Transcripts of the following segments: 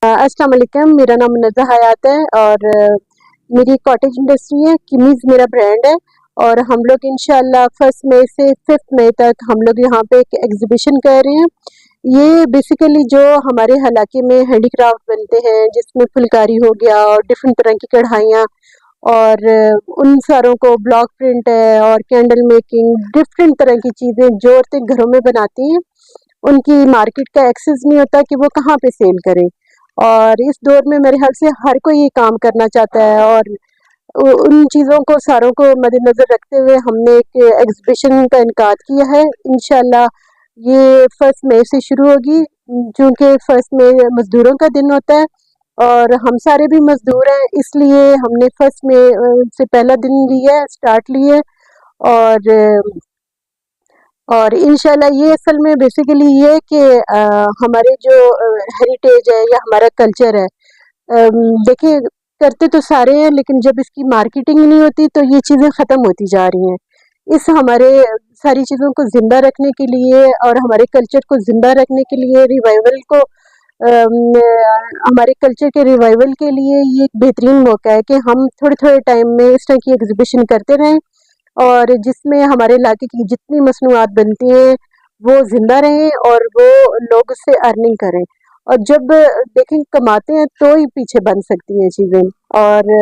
अस्सलाम वालेकुम, मेरा नाम मुनज़्ज़ा हयात है और मेरी कॉटेज इंडस्ट्री है। किमीज़ मेरा ब्रांड है और हम लोग इंशाल्लाह 1 मई से 5 मई तक हम लोग यहाँ पे एक एग्जीबिशन कर रहे हैं। ये बेसिकली जो हमारे इलाके में हैंडीक्राफ्ट बनते हैं, जिसमें फुलकारी हो गया और डिफरेंट तरह की कढ़ाइयाँ और उन सारों को ब्लॉक प्रिंट है और कैंडल मेकिंग, डिफरेंट तरह की चीज़ें जो औरतें घरों में बनाती हैं, उनकी मार्केट का एक्सेस नहीं होता कि वो कहाँ पे सेल करें। और इस दौर में मेरे ख्याल से हर कोई ये काम करना चाहता है और उन चीज़ों को सारों को मद्देनज़र रखते हुए हमने एक एग्जीबिशन का इनकाद किया है। इंशाल्लाह ये 1 मई से शुरू होगी, चूँकि 1 मई मज़दूरों का दिन होता है और हम सारे भी मज़दूर हैं, इसलिए हमने 1 मई से पहला दिन लिया है, स्टार्ट लिया है। और इंशाल्लाह ये असल में बेसिकली ये है कि हमारे जो हेरिटेज है या हमारा कल्चर है, देखिए करते तो सारे हैं लेकिन जब इसकी मार्केटिंग नहीं होती तो ये चीज़ें ख़त्म होती जा रही हैं। इस हमारे सारी चीज़ों को ज़िंदा रखने के लिए और हमारे कल्चर को ज़िंदा रखने के लिए रिवाइवल को हमारे कल्चर के रिवाइवल के लिए ये एक बेहतरीन मौका है कि हम थोड़े-थोड़े टाइम में इस तरह की एग्जीबिशन करते रहें और जिसमें हमारे इलाके की जितनी मसनूआत बनती हैं वो ज़िंदा रहें और वो लोग उससे अर्निंग करें। और जब देखें कमाते हैं तो ही पीछे बन सकती हैं चीज़ें। और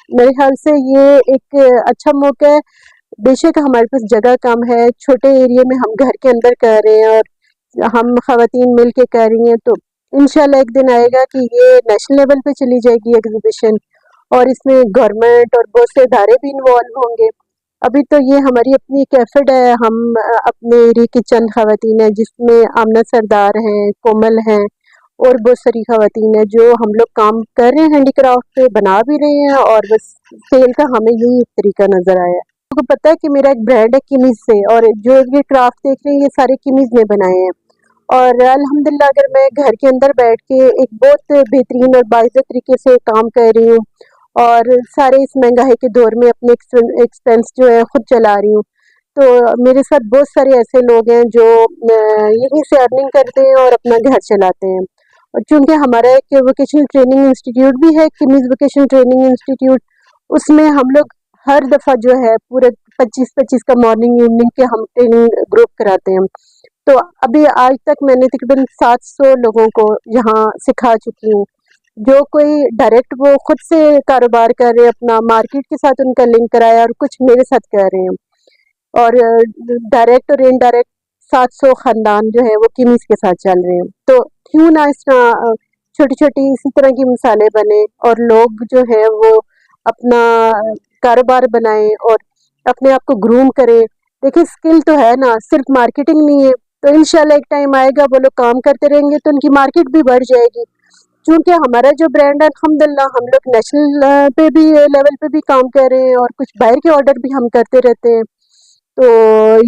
मेरे ख्याल से ये एक अच्छा मौका है। बेशक हमारे पास जगह कम है, छोटे एरिया में हम घर के अंदर कर रहे हैं और हम ख़वातीन मिल के कर रही हैं, तो इंशाल्लाह एक दिन आएगा कि ये नेशनल लेवल पे चली जाएगी एग्जीबिशन और इसमें गवर्नमेंट और बहुत से इदारे भी इन्वॉल्व होंगे। अभी तो ये हमारी अपनी एक एफर्ट है, हम अपने एरिया की चंद ख़वातीन हैं जिसमें आमना सरदार हैं, कोमल हैं और बहुत सारी ख़वातीन हैं जो हम लोग काम कर रहे हैं, हैंडीक्राफ्ट पे बना भी रहे हैं और बस सेल का हमें यही एक तरीका नज़र आया है। आपको पता है कि मेरा एक ब्रांड है किमीज़ से और जो ये क्राफ्ट देख रहे हैं ये सारे किमीज़ ने बनाए हैं और अल्हम्दुलिल्लाह अगर मैं घर के अंदर बैठ के एक बहुत बेहतरीन और बाइज़्ज़त तरीके से काम कर रही हूँ और सारे इस महंगाई के दौर में अपने एक्सपेंस जो है खुद चला रही हूँ, तो मेरे साथ बहुत सारे ऐसे लोग हैं जो यहीं से अर्निंग करते हैं और अपना घर चलाते हैं। और चूँकि हमारा एक वोकेशनल ट्रेनिंग इंस्टीट्यूट भी है, किमीज़ वोकेशनल ट्रेनिंग इंस्टीट्यूट, उसमें हम लोग हर दफ़ा जो है पूरे 25-25 का मॉर्निंग इवनिंग के हम ट्रेनिंग ग्रुप कराते हैं। तो अभी आज तक मैंने तकरीबन 700 लोगों को यहाँ सिखा चुकी हूँ। जो कोई डायरेक्ट वो खुद से कारोबार कर रहे हैं, अपना मार्केट के साथ उनका लिंक कराया और कुछ मेरे साथ कर रहे हैं और डायरेक्ट और इनडायरेक्ट 700 ख़ानदान जो है वो किमीज़ के साथ चल रहे हैं। तो क्यों ना इस तरह छोटी-छोटी इसी तरह की मिसालें बने और लोग जो है वो अपना कारोबार बनाएँ और अपने आप को ग्रूम करें। देखिए स्किल तो है ना, सिर्फ मार्केटिंग नहीं है, तो इंशाल्लाह एक टाइम आएगा वो लोग काम करते रहेंगे तो उनकी मार्केट भी बढ़ जाएगी। चूँकि हमारा जो ब्रांड है अल्हम्दुलिल्लाह हम लोग नेशनल पे भी लेवल पे भी काम कर रहे हैं और कुछ बाहर के ऑर्डर भी हम करते रहते हैं। तो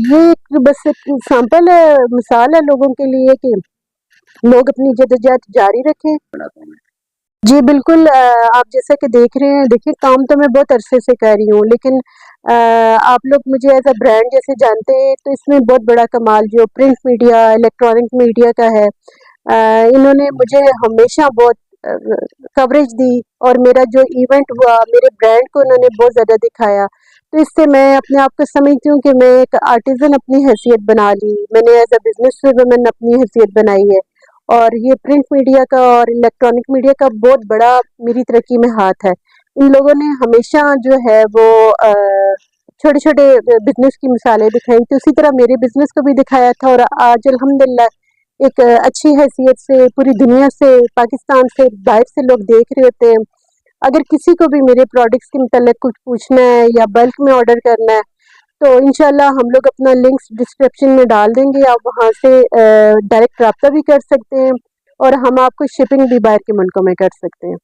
ये एक बस एक एग्ज़ाम्पल है, मिसाल है लोगों के लिए कि लोग अपनी जद्दोजहद जारी रखें। जी बिल्कुल, आप जैसा कि देख रहे हैं, देखिए काम तो मैं बहुत अरसे से कर रही हूँ लेकिन आप लोग मुझे एज़ अ ब्रांड जैसे जानते हैं तो इसमें बहुत बड़ा कमाल जो प्रिंट मीडिया, इलेक्ट्रॉनिक मीडिया का है। इन्होंने मुझे हमेशा बहुत कवरेज दी और मेरा जो इवेंट हुआ, मेरे ब्रांड को उन्होंने बहुत ज़्यादा दिखाया। तो इससे मैं अपने आप को समझती हूँ कि मैं एक आर्टिज़न अपनी हैसियत बना ली, मैंने एज़ अ बिज़नेस वुमन अपनी हैसियत बनाई है और ये प्रिंट मीडिया का और इलेक्ट्रॉनिक मीडिया का बहुत बड़ा मेरी तरक्की में हाथ है। इन लोगों ने हमेशा जो है वो छोटे-छोटे बिज़नेस की मिसालें दिखाई, तो उसी तरह मेरे बिज़नेस को भी दिखाया था और आज अल्हम्दुलिल्लाह एक अच्छी हैसियत से पूरी दुनिया से, पाकिस्तान से, बाहर से लोग देख रहे होते हैं। अगर किसी को भी मेरे प्रोडक्ट्स के मुतल्लिक़ कुछ पूछना है या बल्क में ऑर्डर करना है, तो इंशाल्लाह हम लोग अपना लिंक्स डिस्क्रिप्शन में डाल देंगे, आप वहाँ से डायरेक्ट राब्ता भी कर सकते हैं और हम आपको शिपिंग भी बाहर के मुल्कों में कर सकते हैं।